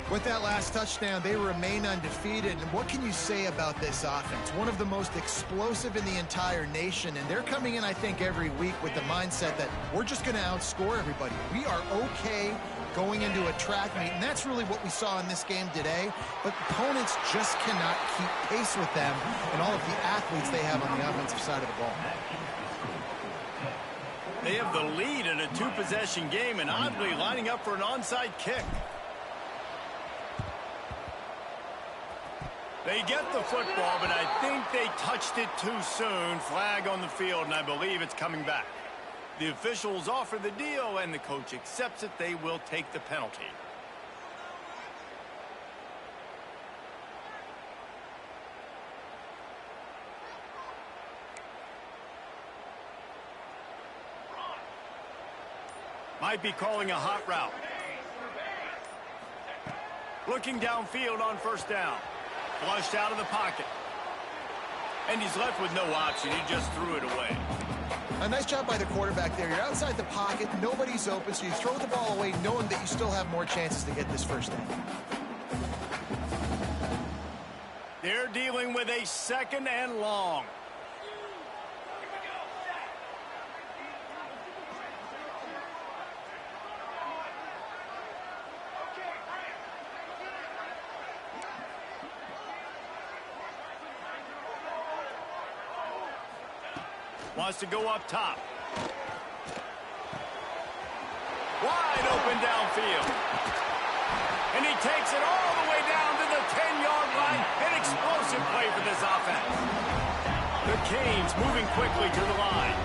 With that last touchdown, they remain undefeated. And what can you say about this offense? One of the most explosive in the entire nation. And they're coming in, I think, every week with the mindset that we're just going to outscore everybody. We are okay going into a track meet. And that's really what we saw in this game today. But opponents just cannot keep pace with them and all of the athletes they have on the offensive side of the ball. They have the lead in a 2-possession game and oddly lining up for an onside kick. They get the football, but I think they touched it too soon. Flag on the field, and I believe it's coming back. The officials offer the deal, and the coach accepts it. They will take the penalty. Might be calling a hot route. Looking downfield on 1st down. Flushed out of the pocket. And he's left with no option. He just threw it away. A nice job by the quarterback there. You're outside the pocket. Nobody's open, so you throw the ball away knowing that you still have more chances to get this 1st down. They're dealing with a 2nd and long. Wants to go up top. Wide open downfield. And he takes it all the way down to the 10-yard line. An explosive play for this offense. The Canes moving quickly to the line.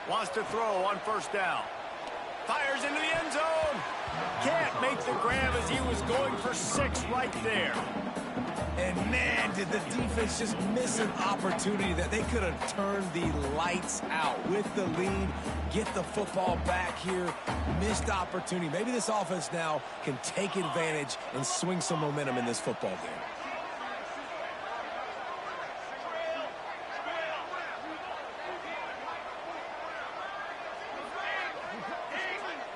Wants to throw on 1st down. Fires into the end zone. Can't make the grab as he was going for 6 right there. And man, did the defense just miss an opportunity that they could have turned the lights out with the lead, get the football back here. Missed opportunity. Maybe this offense now can take advantage and swing some momentum in this football game.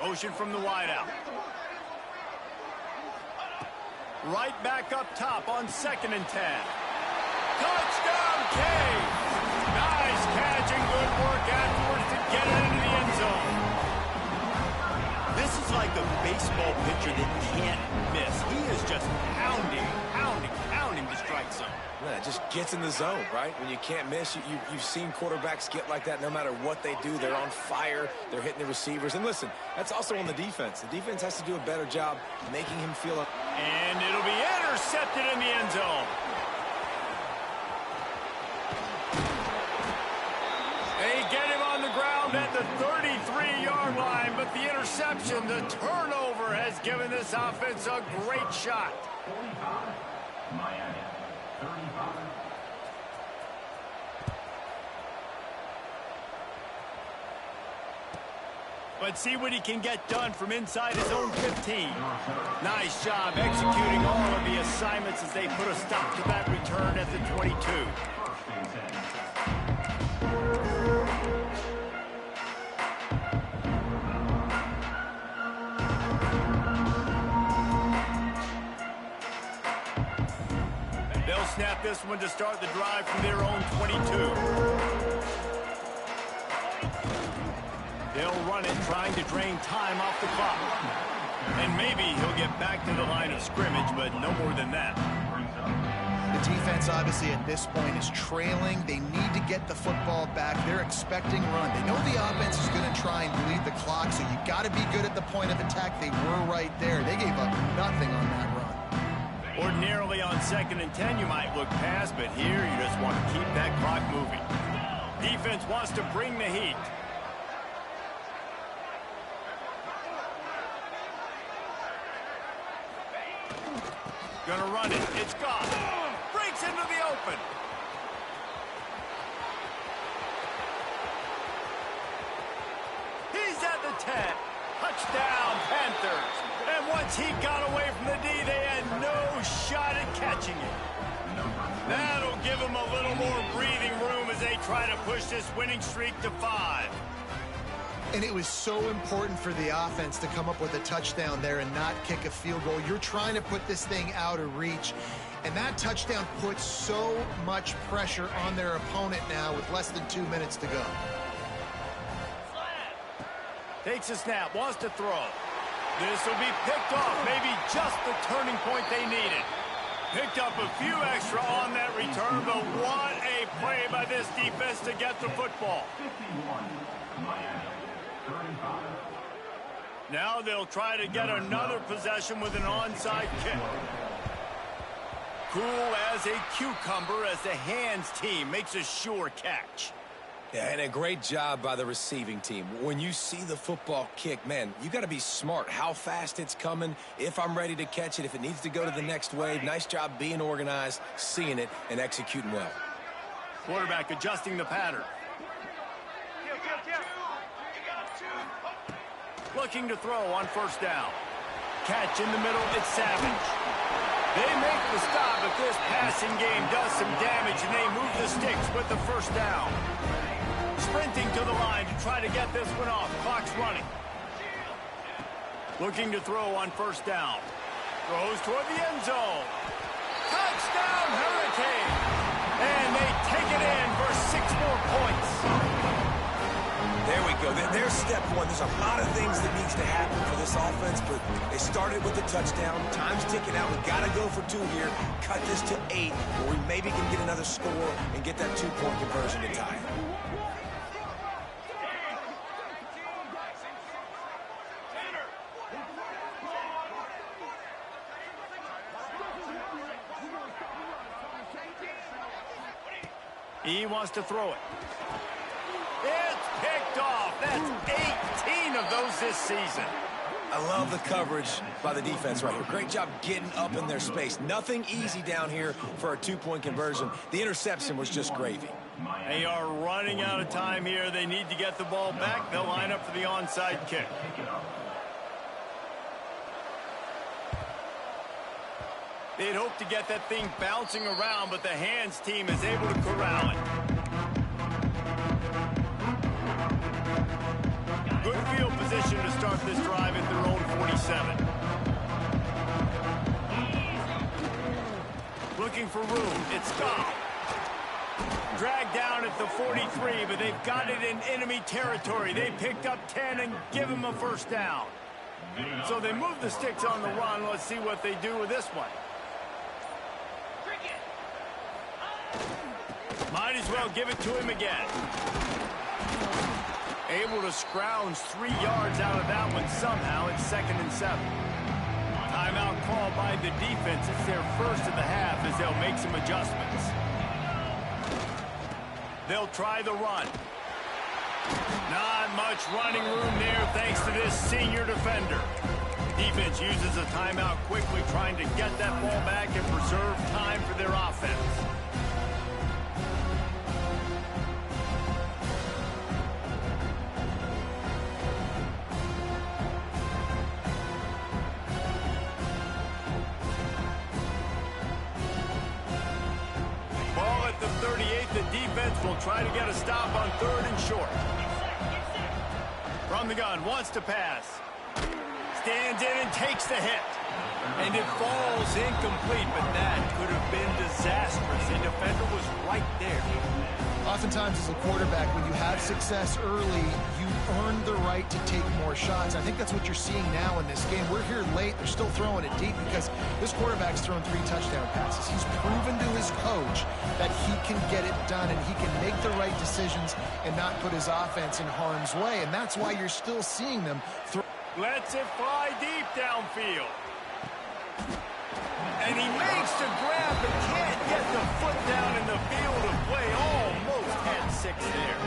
Motion from the wideout. Right back up top on 2nd and 10. Touchdown, Canes! Nice catch and good work afterwards to get it into the end zone. This is like a baseball pitcher that can't miss. He is just pounding the strike zone. Yeah, it just gets in the zone, right? When you can't miss, you've seen quarterbacks get like that no matter what they do. They're on fire. They're hitting the receivers. And listen, that's also on the defense. The defense has to do a better job making him feel up. And it'll be intercepted in the end zone. They get him on the ground at the with the interception. The turnover has given this offense a great shot. 45. Miami, 35. But see what he can get done from inside his own 15. Nice job executing all of the assignments as they put a stop to that return at the 22. First and 10. They'll snap this one to start the drive from their own 22. They'll run it, trying to drain time off the clock. And maybe he'll get back to the line of scrimmage, but no more than that. The defense, obviously, at this point is trailing. They need to get the football back. They're expecting run. They know the offense is going to try and bleed the clock, so you got to be good at the point of attack. They were right there. They gave up nothing on that run. Ordinarily on 2nd and 10, you might look past, but here you just want to keep that clock moving. Defense wants to bring the heat. Gonna run it. It's gone. Breaks into the open. He's at the 10. Touchdown, Panthers. And once he got away from the D, they had no shot at catching it. That'll give them a little more breathing room as they try to push this winning streak to 5. And it was so important for the offense to come up with a touchdown there and not kick a field goal. You're trying to put this thing out of reach. And that touchdown puts so much pressure on their opponent now with less than 2 minutes to go. Takes a snap, wants to throw. This will be picked off, maybe just the turning point they needed. Picked up a few extra on that return, but what a play by this defense to get the football. 51. Miami, 35. Now they'll try to get another possession with an onside kick. Cool as a cucumber as the hands team makes a sure catch. Yeah, and a great job by the receiving team. When you see the football kick, man, you got to be smart how fast it's coming, if I'm ready to catch it, if it needs to go to the next wave. Nice job being organized, seeing it, and executing well. Quarterback adjusting the pattern. Looking to throw on first down. Catch in the middle, it's Savage. They make the stop, but this passing game does some damage, and they move the sticks with the first down. Sprinting to the line to try to get this one off. Clock's running. Looking to throw on first down. Throws toward the end zone. Touchdown, Hurricane! And they take it in for 6 more points. There we go. There's step one. There's a lot of things that needs to happen for this offense, but they started with the touchdown. Time's ticking out. We got to go for 2 here. Cut this to 8, where we maybe can get another score and get that 2-point conversion to tie it. He wants to throw it. It's picked off. That's 18 of those this season. I love the coverage by the defense right here. Great job getting up in their space. Nothing easy down here for a 2-point conversion. The interception was just gravy. They are running out of time here. They need to get the ball back. They'll line up for the onside kick. They'd hope to get that thing bouncing around, but the hands team is able to corral it. Good field position to start this drive at their own 47. Looking for room. It's Scott. Dragged down at the 43, but they've got it in enemy territory. They picked up 10 and give him a first down. So they move the sticks on the run. Let's see what they do with this one. Might as well give it to him again. Able to scrounge 3 yards out of that one somehow. It's 2nd and 7. Timeout called by the defense. It's their first of the half as they'll make some adjustments. They'll try the run. Not much running room there thanks to this senior defender. Defense uses a timeout quickly, trying to get that ball back and preserve time for their offense. Ball at the 38. The defense will try to get a stop on 3rd and short. From the gun, wants to pass. Stands in and takes the hit. And it falls incomplete, but that could have been disastrous. The defender was right there. Oftentimes as a quarterback, when you have success early, you earn the right to take more shots. I think that's what you're seeing now in this game. We're here late. They're still throwing it deep because this quarterback's thrown 3 touchdown passes. He's proven to his coach that he can get it done and he can make the right decisions and not put his offense in harm's way. And that's why you're still seeing them throw. Lets it fly deep downfield. And he makes the grab but can't get the foot down in the field of play. Almost had 6 there.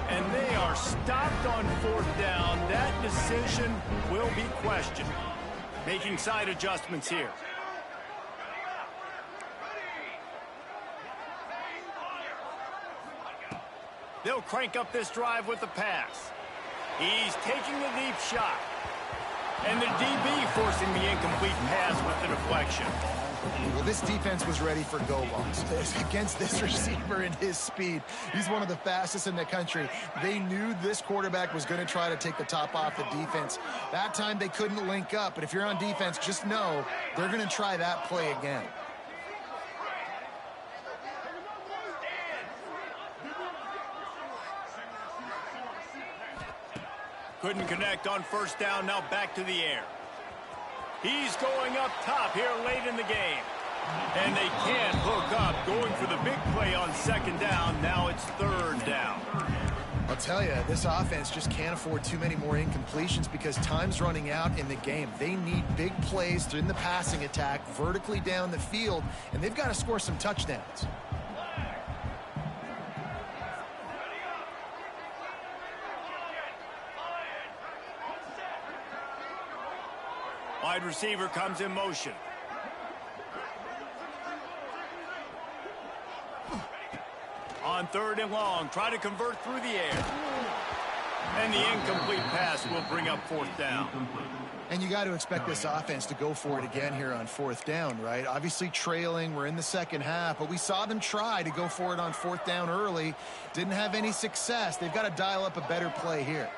And they are stopped on 4th down. That decision will be questioned. Making side adjustments here. They'll crank up this drive with the pass. He's taking the deep shot. And the DB forcing the incomplete pass with the deflection. Well, this defense was ready for go longs against this receiver and his speed. He's one of the fastest in the country. They knew this quarterback was going to try to take the top off the defense. That time they couldn't link up, but if you're on defense, just know they're going to try that play again. Couldn't connect on 1st down, now back to the air. He's going up top here late in the game. And they can't hook up, going for the big play on 2nd down. Now it's 3rd down. I'll tell you, this offense just can't afford too many more incompletions because time's running out in the game. They need big plays in the passing attack, vertically down the field, and they've got to score some touchdowns. Wide receiver comes in motion. On 3rd and long, try to convert through the air. And the incomplete pass will bring up 4th down. And you got to expect this offense to go for it again here on 4th down, right? Obviously trailing, we're in the 2nd half, but we saw them try to go for it on 4th down early. Didn't have any success. They've got to dial up a better play here.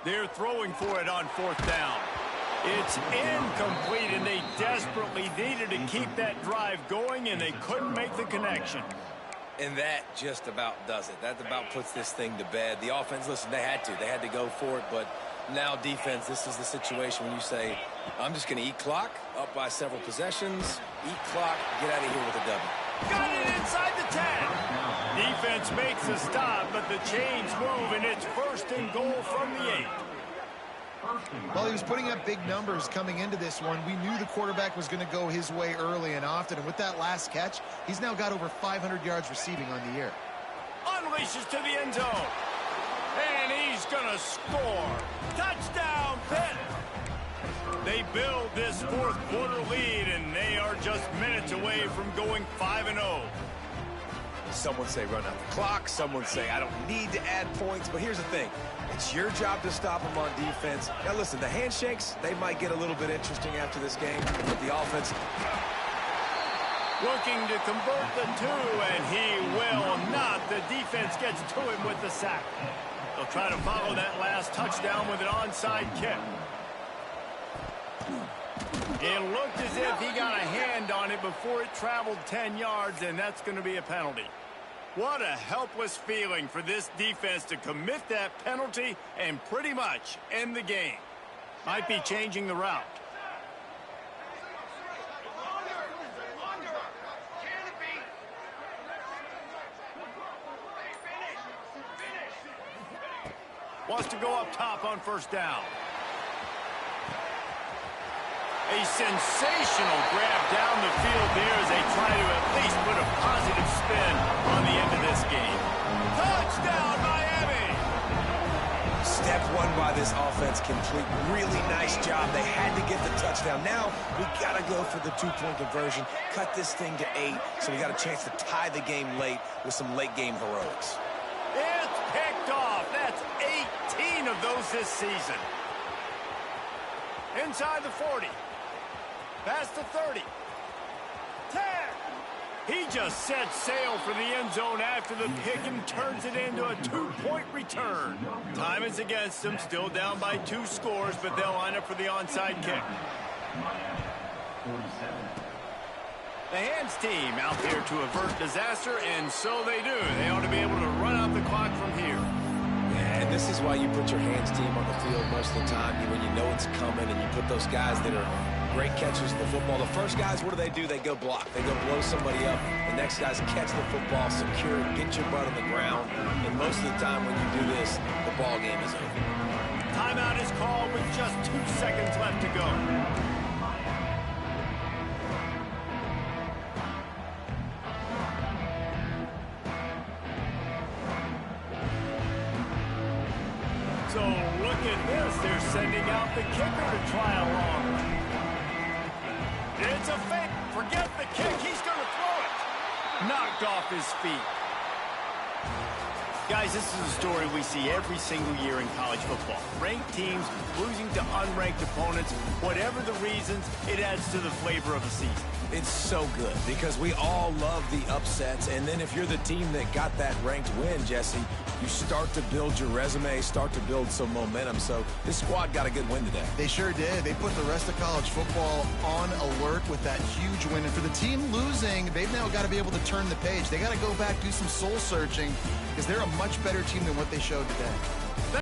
They're throwing for it on 4th down. It's incomplete, and they desperately needed to keep that drive going, and they couldn't make the connection. And that just about does it. That about puts this thing to bed. The offense, listen, they had to go for it, but now defense, this is the situation when you say, I'm just going to eat clock, up by several possessions, eat clock, get out of here with a W. Got it inside the 10. Defense makes a stop, but the chains move, and it's 1st and goal from the 8. Well, he was putting up big numbers coming into this one. We knew the quarterback was going to go his way early and often, and with that last catch, he's now got over 500 yards receiving on the year. Unleashes to the end zone. And he's going to score. Touchdown, Pitt. They build this 4th quarter lead, and they are just minutes away from going 5-0. Someone say run out the clock. Someone say I don't need to add points. But here's the thing. It's your job to stop them on defense. Now, listen, the handshakes, they might get a little bit interesting after this game. But the offense... Looking to convert the 2, and he will not. The defense gets to him with the sack. They'll try to follow that last touchdown with an onside kick. It looked as if he got a hand on it before it traveled 10 yards, and that's going to be a penalty. What a helpless feeling for this defense to commit that penalty and pretty much end the game. Might be changing the route. Wants to go up top on 1st down. A sensational grab down the field there as they try to at least put a positive spin on the end of this game. Touchdown, Miami! Step one by this offense complete. Really nice job. They had to get the touchdown. Now we got to go for the two-point conversion, cut this thing to 8, so we got a chance to tie the game late with some late-game heroics. It's picked off. That's 18 of those this season. Inside the 40. Past the 30. 10. He just set sail for the end zone after the pick and turns it into a 2-point return. Time is against them, still down by 2 scores, but they'll line up for the onside kick. The hands team out there to avert disaster, and so they do. They ought to be able to run out the clock from here. Yeah, and this is why you put your hands team on the field most of the time, when you know it's coming, and you put those guys that are great catchers of the football. The first guys, what do? They go block. They go blow somebody up. The next guys catch the football, secure it, get your butt on the ground. And most of the time when you do this, the ball game is over. Timeout is called with just 2 seconds left to go. So look at this. They're sending out the kicker to try along. It's a fake. Forget the kick. He's going to throw it. Knocked off his feet. Guys, this is a story we see every single year in college football. Ranked teams losing to unranked opponents. Whatever the reasons, it adds to the flavor of the season. It's so good because we all love the upsets. And then if you're the team that got that ranked win, Jesse, you start to build your resume, start to build some momentum. So this squad got a good win today. They sure did. They put the rest of college football on alert with that huge win. And for the team losing, they've now got to be able to turn the page. They got to go back, do some soul searching, because they're a much better team than what they showed today.